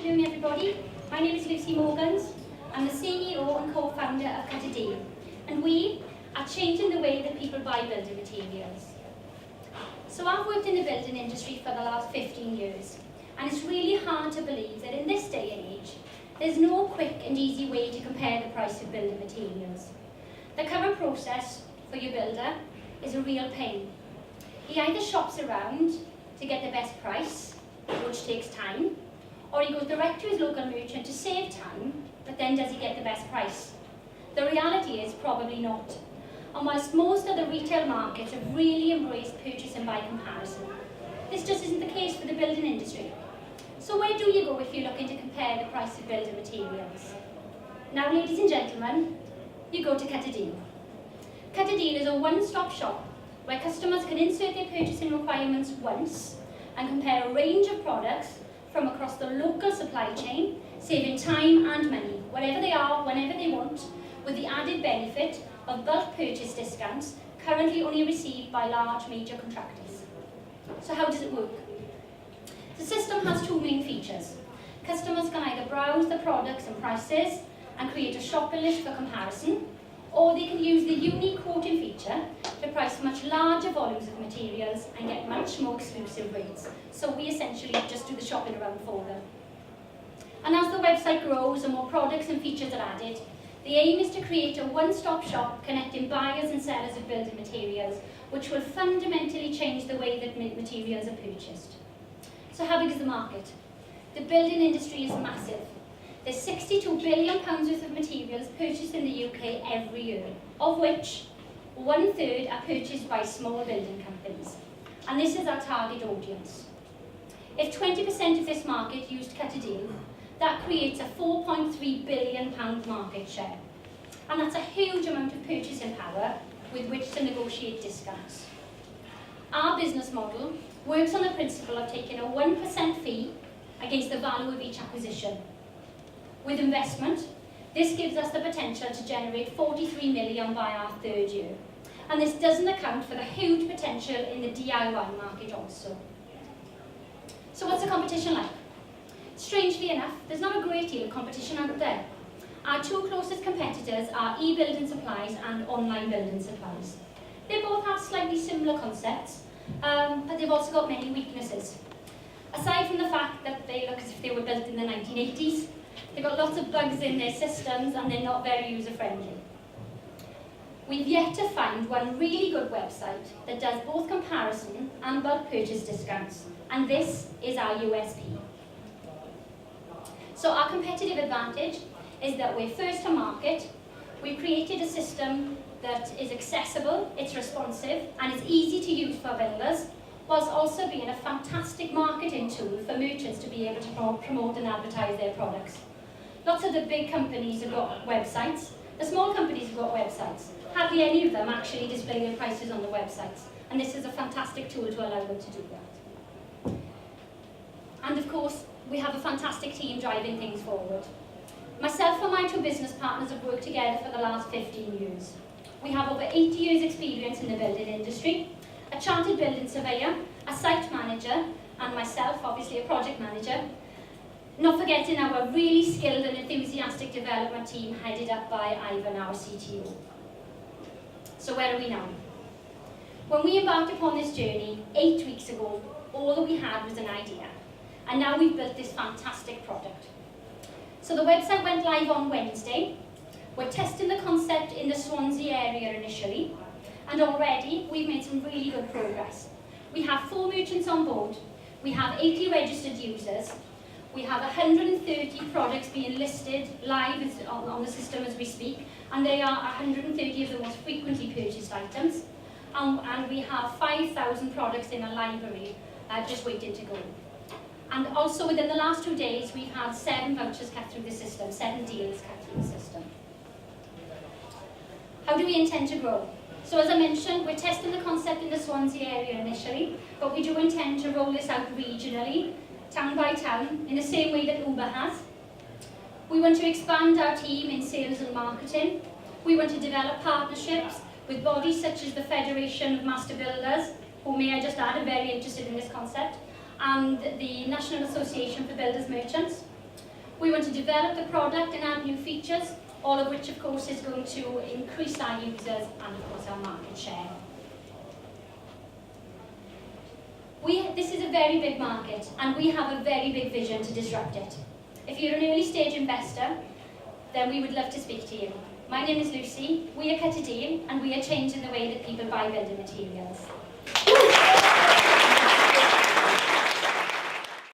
afternoon, everybody. My name is Lucy Morgans. I'm the CEO and co-founder of CutADeal, and we are changing the way that people buy building materials. So I've worked in the building industry for the last 15 years, and it's really hard to believe that in this day and age, there's no quick and easy way to compare the price of building materials. The current process for your builder is a real pain. He either shops around to get the best price, which takes time, or he goes direct to his local merchant to save time, but then does he get the best price? The reality is probably not. And whilst most of the retail markets have really embraced purchase and buy comparison, this just isn't the case for the building industry. So where do you go if you're looking to compare the price of building materials? Now, ladies and gentlemen, you go to CutADeal. CutADeal is a one-stop shop where customers can insert their purchasing requirements once and compare a range of products from across the local supply chain, saving time and money, wherever they are, whenever they want, with the added benefit of bulk purchase discounts currently only received by large major contractors. So how does it work? The system has two main features. Customers can either browse the products and prices and create a shopping list for comparison, or they can use the unique quoting feature to price much larger volumes of materials and get much more exclusive rates. So we essentially just do the shopping around for them. And as the website grows and more products and features are added, the aim is to create a one-stop shop connecting buyers and sellers of building materials, which will fundamentally change the way that materials are purchased. So how big is the market? The building industry is massive. There's £62 billion worth of materials purchased in the UK every year, of which 1/3 are purchased by small building companies. And this is our target audience. If 20% of this market used CutADeal, that creates a £4.3 billion market share. And that's a huge amount of purchasing power with which to negotiate discounts. Our business model works on the principle of taking a 1% fee against the value of each acquisition. With investment, this gives us the potential to generate 43 million by our third year. And this doesn't account for the huge potential in the DIY market also. So what's the competition like? Strangely enough, there's not a great deal of competition out there. Our two closest competitors are e-building supplies and online building supplies. They both have slightly similar concepts, but they've also got many weaknesses. Aside from the fact that they look as if they were built in the 1980s, they've got lots of bugs in their systems and they're not very user-friendly. We've yet to find one really good website that does both comparison and bulk purchase discounts, and this is our USP. So our competitive advantage is that we're first to market. We've created a system that is accessible, it's responsive, and it's easy to use for builders, whilst also being a fantastic marketing tool for merchants to be able to promote and advertise their products. Lots of the big companies have got websites. The small companies have got websites. Hardly any of them actually display their prices on the websites. And this is a fantastic tool to allow them to do that. And of course, we have a fantastic team driving things forward. Myself and my two business partners have worked together for the last 15 years. We have over 80 years experience in the building industry, a chartered building surveyor, a site manager, and myself, obviously a project manager. Not forgetting our really skilled and enthusiastic development team headed up by Ivan, our CTO. So where are we now? When we embarked upon this journey 8 weeks ago, all that we had was an idea. And now we've built this fantastic product. So the website went live on Wednesday. We're testing the concept in the Swansea area initially. And already we've made some really good progress. We have 4 merchants on board. We have 80 registered users. We have 130 products being listed live on the system as we speak, and they are 130 of the most frequently purchased items. And we have 5,000 products in a library just waiting to go. And also within the last 2 days, we've had 7 vouchers cut through the system, 7 deals cut through the system. How do we intend to grow? So as I mentioned, we're testing the concept in the Swansea area initially, but we do intend to roll this out regionally, town by town, in the same way that Uber has. We want to expand our team in sales and marketing. We want to develop partnerships with bodies such as the Federation of Master Builders, who, may I just add, are very interested in this concept, and the National Association for Builders Merchants. We want to develop the product and add new features, all of which of course is going to increase our users and of course our market share. This is a very big market and we have a very big vision to disrupt it. If you're an early stage investor, then we would love to speak to you. My name is Lucy, we are CutADeal and we are changing the way that people buy building materials.